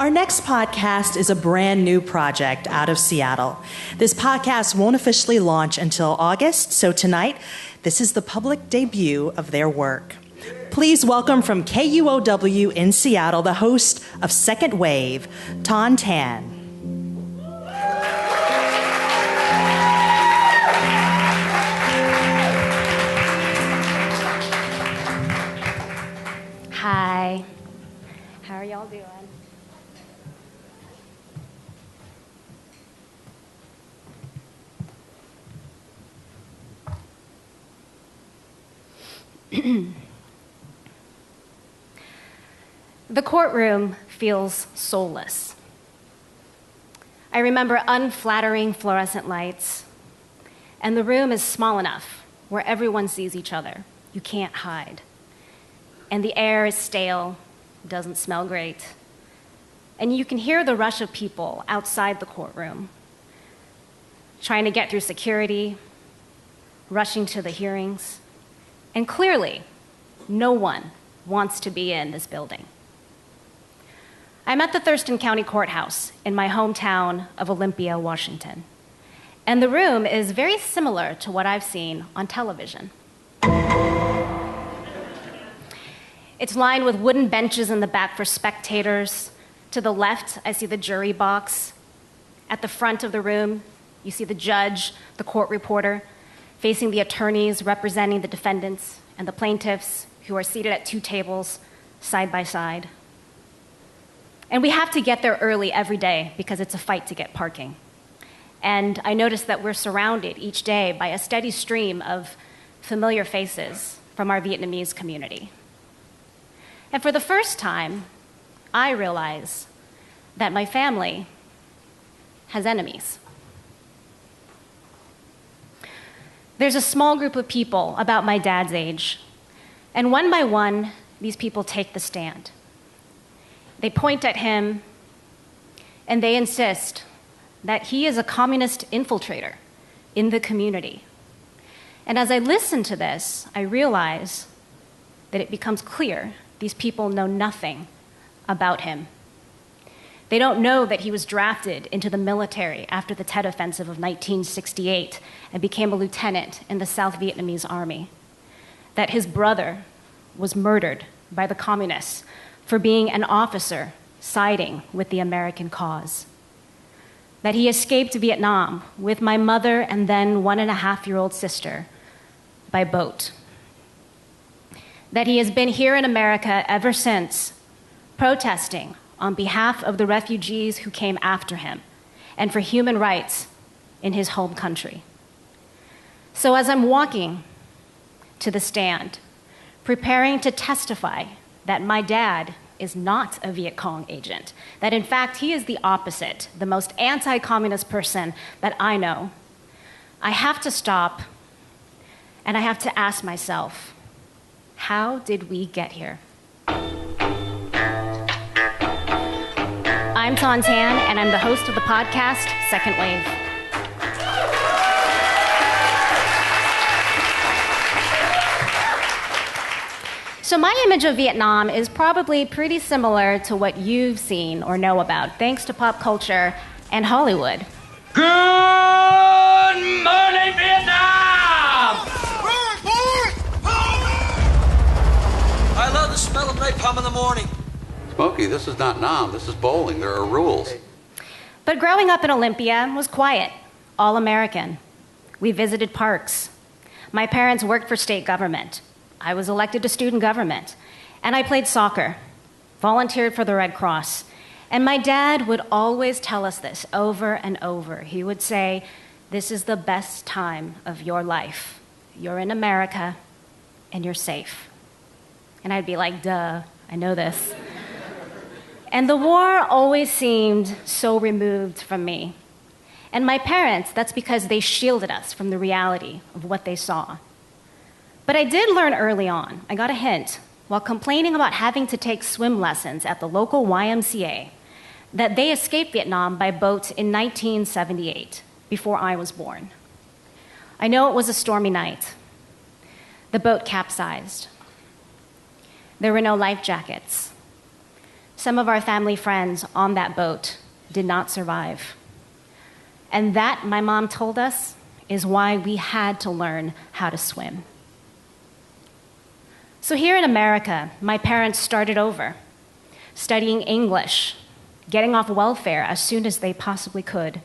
Our next podcast is a brand new project out of Seattle. This podcast won't officially launch until August, so tonight, this is the public debut of their work. Please welcome from KUOW in Seattle, the host of Second Wave, Thanh Tan. Hi. How are y'all doing? The courtroom feels soulless. I remember unflattering fluorescent lights, and the room is small enough where everyone sees each other. You can't hide. And the air is stale, doesn't smell great. And you can hear the rush of people outside the courtroom, trying to get through security, rushing to the hearings. And clearly, no one wants to be in this building. I'm at the Thurston County Courthouse in my hometown of Olympia, Washington. And the room is very similar to what I've seen on television. It's lined with wooden benches in the back for spectators. To the left, I see the jury box. At the front of the room, you see the judge, the court reporter, facing the attorneys representing the defendants and the plaintiffs who are seated at two tables side by side. And we have to get there early every day because it's a fight to get parking. And I notice that we're surrounded each day by a steady stream of familiar faces from our Vietnamese community. And for the first time, I realize that my family has enemies. There's a small group of people about my dad's age, and one by one, these people take the stand. They point at him, and they insist that he is a communist infiltrator in the community. And as I listen to this, I realize that it becomes clear these people know nothing about him. They don't know that he was drafted into the military after the Tet Offensive of 1968 and became a lieutenant in the South Vietnamese Army. That his brother was murdered by the communists for being an officer siding with the American cause. That he escaped Vietnam with my mother and then 1.5-year-old sister by boat. That he has been here in America ever since, protesting on behalf of the refugees who came after him and for human rights in his home country. So as I'm walking to the stand, preparing to testify that my dad is not a Viet Cong agent, that in fact he is the opposite, the most anti-communist person that I know, I have to stop and I have to ask myself, how did we get here? I'm Thanh Tan, and I'm the host of the podcast, Second Wave. So my image of Vietnam is probably pretty similar to what you've seen or know about, thanks to pop culture and Hollywood. Good morning, Vietnam! I love the smell of napalm in the morning. Smokey, this is not Nam, this is bowling. There are rules. But growing up in Olympia was quiet, all American. We visited parks. My parents worked for state government. I was elected to student government. And I played soccer, volunteered for the Red Cross. And my dad would always tell us this over and over. He would say, this is the best time of your life. You're in America, and you're safe. And I'd be like, duh, I know this. And the war always seemed so removed from me. And my parents, that's because they shielded us from the reality of what they saw. But I did learn early on, I got a hint, while complaining about having to take swim lessons at the local YMCA, that they escaped Vietnam by boat in 1978, before I was born. I know it was a stormy night. The boat capsized. There were no life jackets. some of our family friends on that boat did not survive. And that, my mom told us, is why we had to learn how to swim. So here in America, my parents started over, studying English, getting off welfare as soon as they possibly could,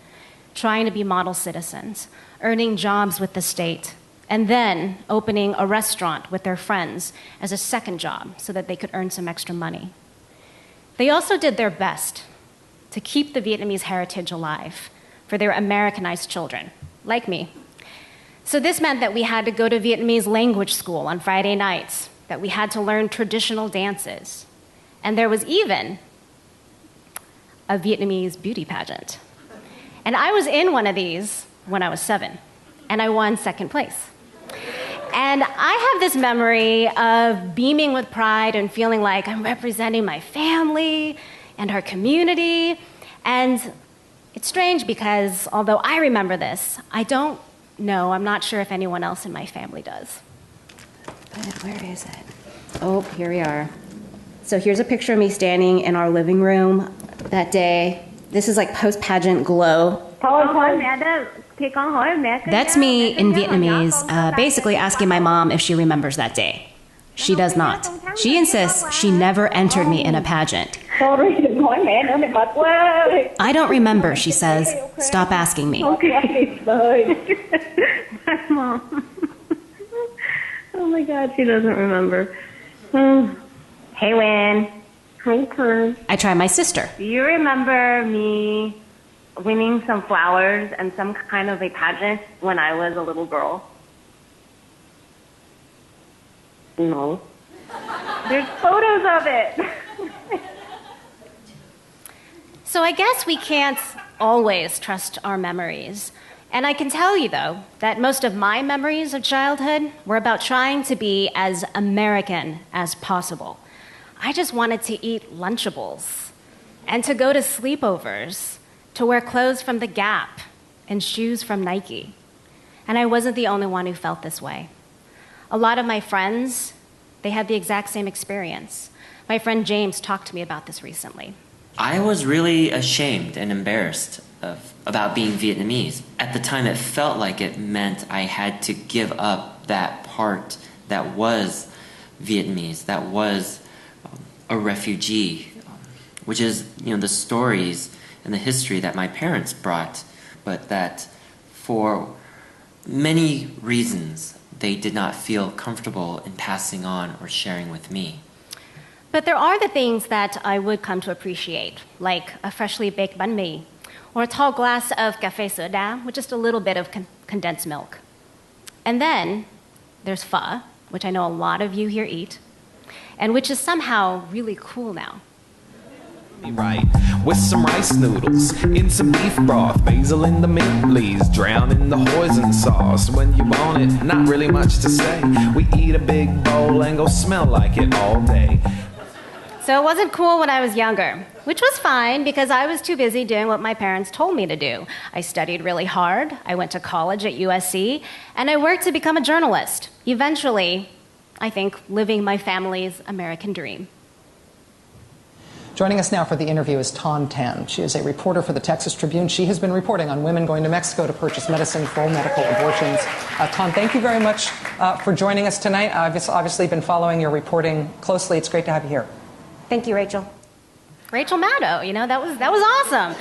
trying to be model citizens, earning jobs with the state, and then opening a restaurant with their friends as a second job so that they could earn some extra money. They also did their best to keep the Vietnamese heritage alive for their Americanized children, like me. So this meant that we had to go to Vietnamese language school on Friday nights, that we had to learn traditional dances, and there was even a Vietnamese beauty pageant. And I was in one of these when I was 7, and I won second place. And I have this memory of beaming with pride and feeling like I'm representing my family and our community. And it's strange because although I remember this, I don't know, I'm not sure if anyone else in my family does. But where is it? Oh, here we are. So here's a picture of me standing in our living room that day. This is like post-pageant glow. That's me in Vietnamese, basically asking my mom if she remembers that day. She does not. She insists she never entered me in a pageant. I don't remember, she says. Stop asking me. Mom. Oh my God, she doesn't remember. Hey, Wynn. Hi, Con. I try my sister. Do you remember me winning some flowers and some kind of a pageant when I was a little girl? No. There's photos of it. So I guess we can't always trust our memories. And I can tell you, though, that most of my memories of childhood were about trying to be as American as possible. I just wanted to eat Lunchables and to go to sleepovers, to wear clothes from The Gap and shoes from Nike. And I wasn't the only one who felt this way. A lot of my friends, they had the exact same experience. My friend James talked to me about this recently. I was really ashamed and embarrassed about being Vietnamese. At the time, it felt like it meant I had to give up that part that was Vietnamese, that was a refugee, which is, the stories and the history that my parents brought, but that for many reasons, they did not feel comfortable in passing on or sharing with me. But there are the things that I would come to appreciate, like a freshly baked banh mi, or a tall glass of café soda with just a little bit of condensed milk. And then there's pho, which I know a lot of you here eat, and which is somehow really cool now. Right, with some rice noodles, in some beef broth, basil in the mint leaves, drown in the hoisin sauce. When you want it, not really much to say. We eat a big bowl and go smell like it all day. So it wasn't cool when I was younger, which was fine because I was too busy doing what my parents told me to do. I studied really hard, I went to college at USC, and I worked to become a journalist. Eventually, I think, living my family's American dream. Joining us now for the interview is Thanh Tan. She is a reporter for the Texas Tribune. She has been reporting on women going to Mexico to purchase medicine for medical abortions. Thanh, thank you very much for joining us tonight. I've obviously been following your reporting closely. It's great to have you here. Thank you, Rachel. Rachel Maddow, that was awesome.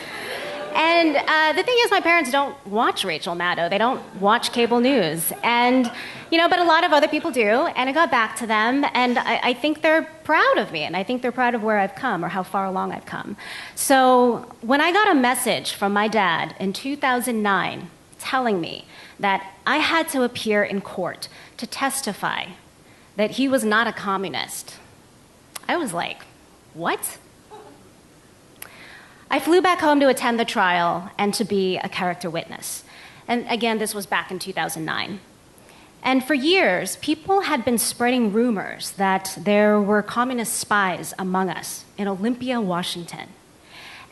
And the thing is, my parents don't watch Rachel Maddow. They don't watch cable news. And, but a lot of other people do. And I got back to them, and I think they're proud of me. And I think they're proud of where I've come or how far along I've come. So when I got a message from my dad in 2009 telling me that I had to appear in court to testify that he was not a communist, I was like, what? I flew back home to attend the trial and to be a character witness. And again, this was back in 2009. And for years, people had been spreading rumors that there were communist spies among us in Olympia, Washington.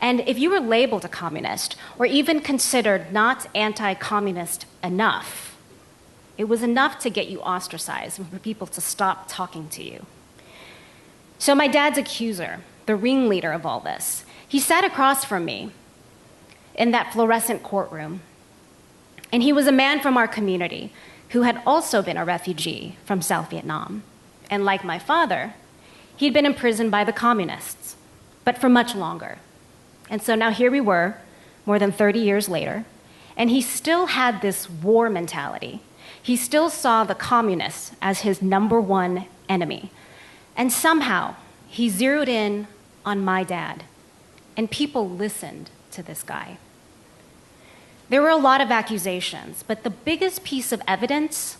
And if you were labeled a communist, or even considered not anti-communist enough, it was enough to get you ostracized and for people to stop talking to you. So my dad's accuser the ringleader of all this. He sat across from me in that fluorescent courtroom. And he was a man from our community who had also been a refugee from South Vietnam. And like my father, he'd been imprisoned by the communists, but for much longer. And so now here we were, more than 30 years later, and he still had this war mentality. He still saw the communists as his number one enemy. And somehow, he zeroed in on my dad, and people listened to this guy. There were a lot of accusations, but the biggest piece of evidence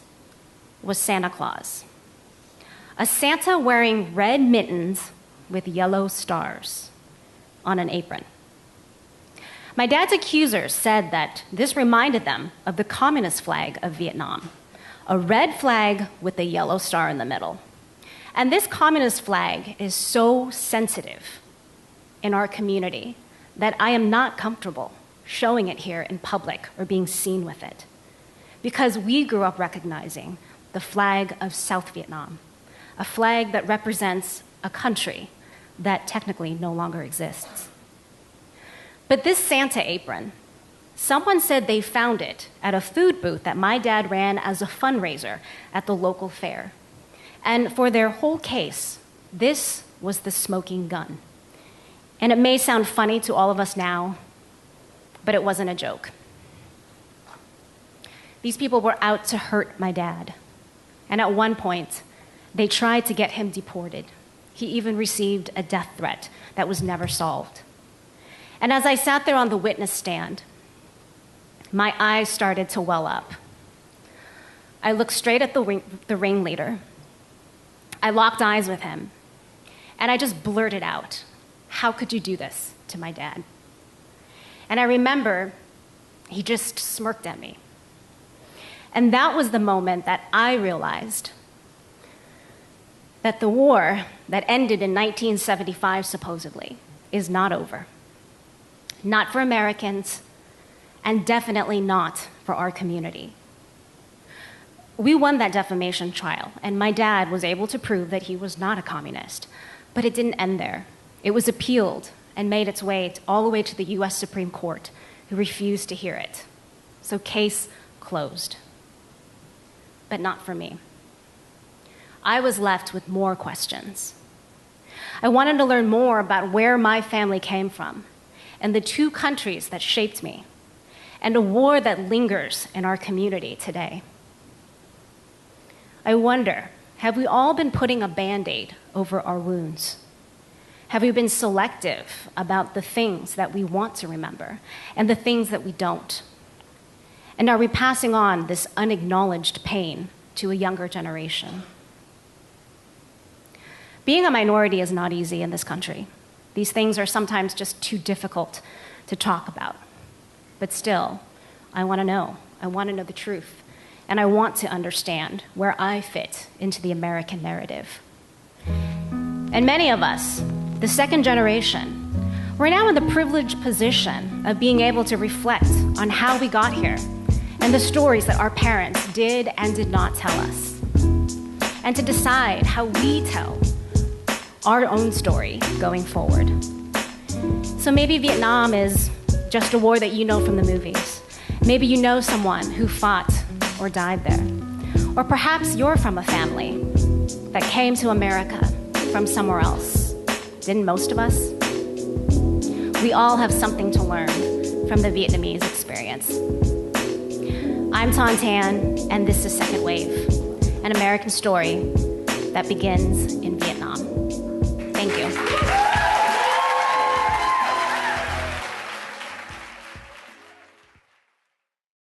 was Santa Claus. A Santa wearing red mittens with yellow stars on an apron. My dad's accusers said that this reminded them of the communist flag of Vietnam, a red flag with a yellow star in the middle. And this communist flag is so sensitive in our community that I am not comfortable showing it here in public or being seen with it, because we grew up recognizing the flag of South Vietnam, a flag that represents a country that technically no longer exists. But this Santa apron, someone said they found it at a food booth that my dad ran as a fundraiser at the local fair. And for their whole case, this was the smoking gun. And it may sound funny to all of us now, but it wasn't a joke. These people were out to hurt my dad. And at one point, they tried to get him deported. He even received a death threat that was never solved. And as I sat there on the witness stand, my eyes started to well up. I looked straight at the ringleader. I locked eyes with him, and I just blurted out, "How could you do this to my dad?" And I remember he just smirked at me. And that was the moment that I realized that the war that ended in 1975, supposedly, is not over. Not for Americans, and definitely not for our community. We won that defamation trial, and my dad was able to prove that he was not a communist. But it didn't end there. It was appealed and made its way all the way to the US Supreme Court, who refused to hear it. So case closed. But not for me. I was left with more questions. I wanted to learn more about where my family came from, and the two countries that shaped me, and a war that lingers in our community today. I wonder, have we all been putting a Band-Aid over our wounds? Have we been selective about the things that we want to remember and the things that we don't? And are we passing on this unacknowledged pain to a younger generation? Being a minority is not easy in this country. These things are sometimes just too difficult to talk about. But still, I want to know. I want to know the truth. And I want to understand where I fit into the American narrative. And many of us, the second generation, we're now in the privileged position of being able to reflect on how we got here and the stories that our parents did and did not tell us, and to decide how we tell our own story going forward. So maybe Vietnam is just a war that you know from the movies. Maybe you know someone who fought or died there. Or perhaps you're from a family that came to America from somewhere else. Didn't most of us? We all have something to learn from the Vietnamese experience. I'm Thanh Tan, and this is Second Wave, an American story that begins in Vietnam.